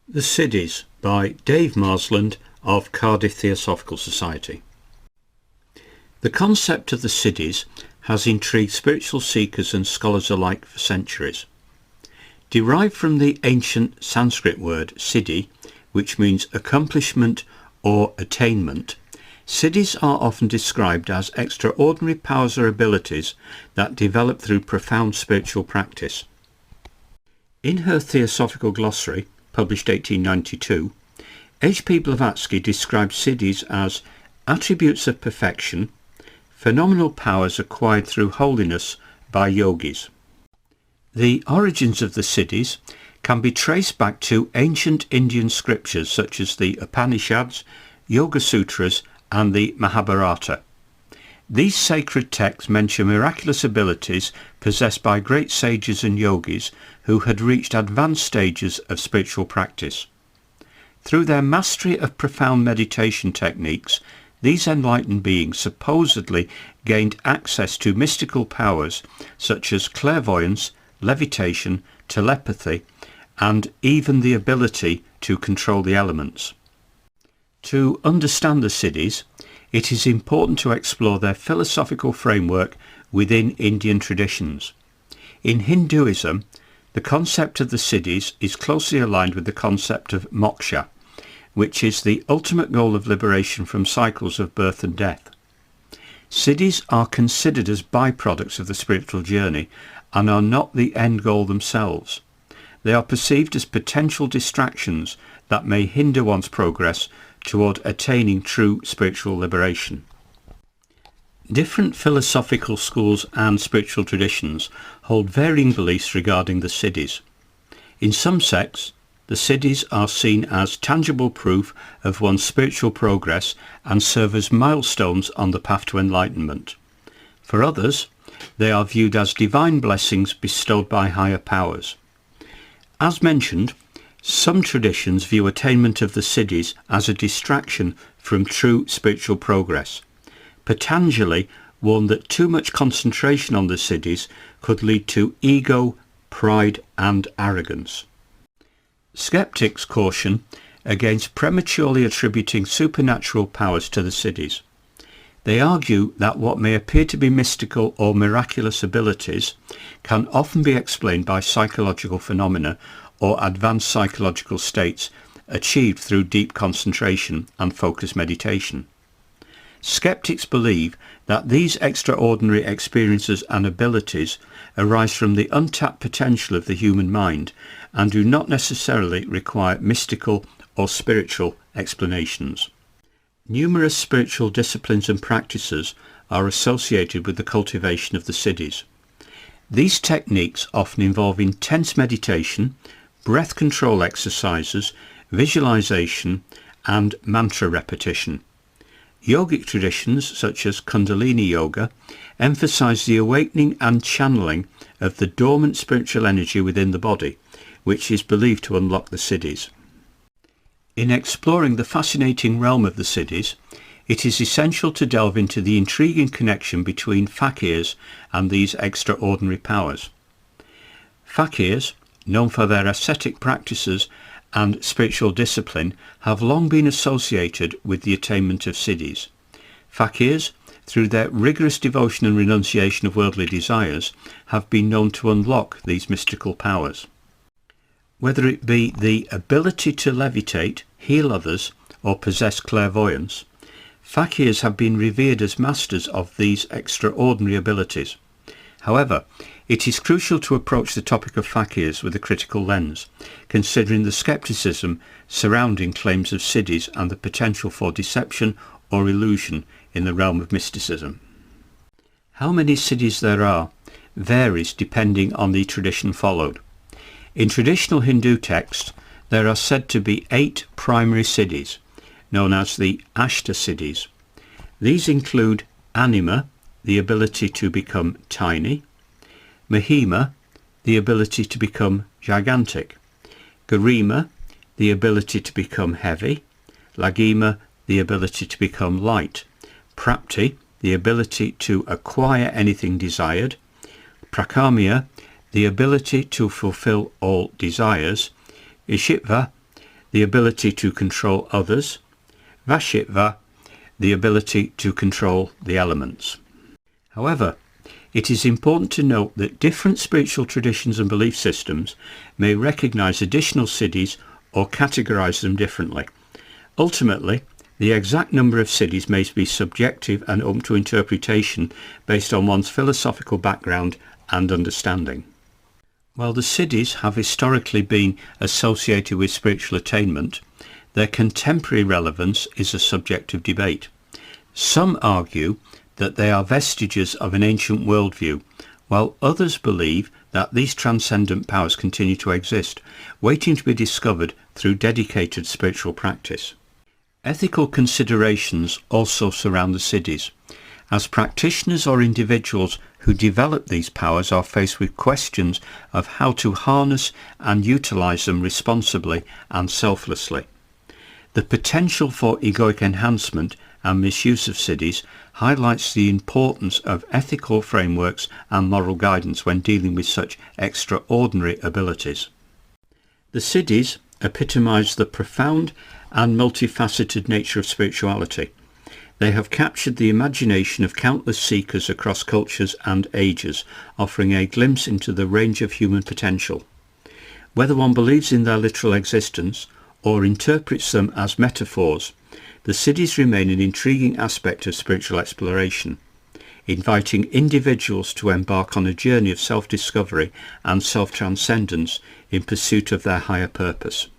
The Siddhis by Dave Marsland of Cardiff Theosophical Society. The concept of the Siddhis has intrigued spiritual seekers and scholars alike for centuries. Derived from the ancient Sanskrit word siddhi, which means accomplishment or attainment, Siddhis are often described as extraordinary powers or abilities that develop through profound spiritual practice. In her Theosophical glossary, published 1892, H.P. Blavatsky describes Siddhis as attributes of perfection, phenomenal powers acquired through holiness by yogis. The origins of the Siddhis can be traced back to ancient Indian scriptures such as the Upanishads, Yoga Sutras and the Mahabharata. These sacred texts mention miraculous abilities possessed by great sages and yogis who had reached advanced stages of spiritual practice. Through their mastery of profound meditation techniques, these enlightened beings supposedly gained access to mystical powers such as clairvoyance, levitation, telepathy, and even the ability to control the elements. To understand the Siddhis, it is important to explore their philosophical framework within Indian traditions. In Hinduism, the concept of the Siddhis is closely aligned with the concept of moksha, which is the ultimate goal of liberation from cycles of birth and death. Siddhis are considered as byproducts of the spiritual journey and are not the end goal themselves. They are perceived as potential distractions that may hinder one's progress toward attaining true spiritual liberation. Different philosophical schools and spiritual traditions hold varying beliefs regarding the Siddhis. In some sects, the Siddhis are seen as tangible proof of one's spiritual progress and serve as milestones on the path to enlightenment. For others, they are viewed as divine blessings bestowed by higher powers. As mentioned, some traditions view attainment of the Siddhis as a distraction from true spiritual progress. Patanjali warned that too much concentration on the Siddhis could lead to ego, pride and arrogance. Skeptics caution against prematurely attributing supernatural powers to the Siddhis. They argue that what may appear to be mystical or miraculous abilities can often be explained by psychological phenomena or advanced psychological states achieved through deep concentration and focused meditation. Skeptics believe that these extraordinary experiences and abilities arise from the untapped potential of the human mind and do not necessarily require mystical or spiritual explanations. Numerous spiritual disciplines and practices are associated with the cultivation of the Siddhis. These techniques often involve intense meditation, breath control exercises, visualization, and mantra repetition. Yogic traditions such as Kundalini Yoga emphasize the awakening and channeling of the dormant spiritual energy within the body, which is believed to unlock the Siddhis. In exploring the fascinating realm of the Siddhis, it is essential to delve into the intriguing connection between fakirs and these extraordinary powers. Fakirs, known for their ascetic practices and spiritual discipline, have long been associated with the attainment of Siddhis. Fakirs, through their rigorous devotion and renunciation of worldly desires, have been known to unlock these mystical powers. Whether it be the ability to levitate, heal others, or possess clairvoyance, fakirs have been revered as masters of these extraordinary abilities. However, it is crucial to approach the topic of fakirs with a critical lens, considering the skepticism surrounding claims of Siddhis and the potential for deception or illusion in the realm of mysticism. How many Siddhis there are varies depending on the tradition followed. In traditional Hindu texts, there are said to be 8 primary Siddhis, known as the Ashta Siddhis. These include Anima, the ability to become tiny; Mahima, the ability to become gigantic; Garima, the ability to become heavy; Lagima, the ability to become light; Prapti, the ability to acquire anything desired; Prakamya, the ability to fulfill all desires; Ishitva, the ability to control others, Vashitva, the ability to control the elements. However, it is important to note that different spiritual traditions and belief systems may recognize additional siddhis or categorize them differently. Ultimately, the exact number of siddhis may be subjective and open to interpretation based on one's philosophical background and understanding. While the siddhis have historically been associated with spiritual attainment, their contemporary relevance is a subject of debate. Some argue that they are vestiges of an ancient worldview, while others believe that these transcendent powers continue to exist, waiting to be discovered through dedicated spiritual practice. Ethical considerations also surround the siddhis, as practitioners or individuals who develop these powers are faced with questions of how to harness and utilize them responsibly and selflessly. The potential for egoic enhancement and misuse of siddhis highlights the importance of ethical frameworks and moral guidance when dealing with such extraordinary abilities. The siddhis epitomize the profound and multifaceted nature of spirituality. They have captured the imagination of countless seekers across cultures and ages, offering a glimpse into the range of human potential. Whether one believes in their literal existence or interprets them as metaphors, the siddhis remain an intriguing aspect of spiritual exploration, inviting individuals to embark on a journey of self-discovery and self-transcendence in pursuit of their higher purpose.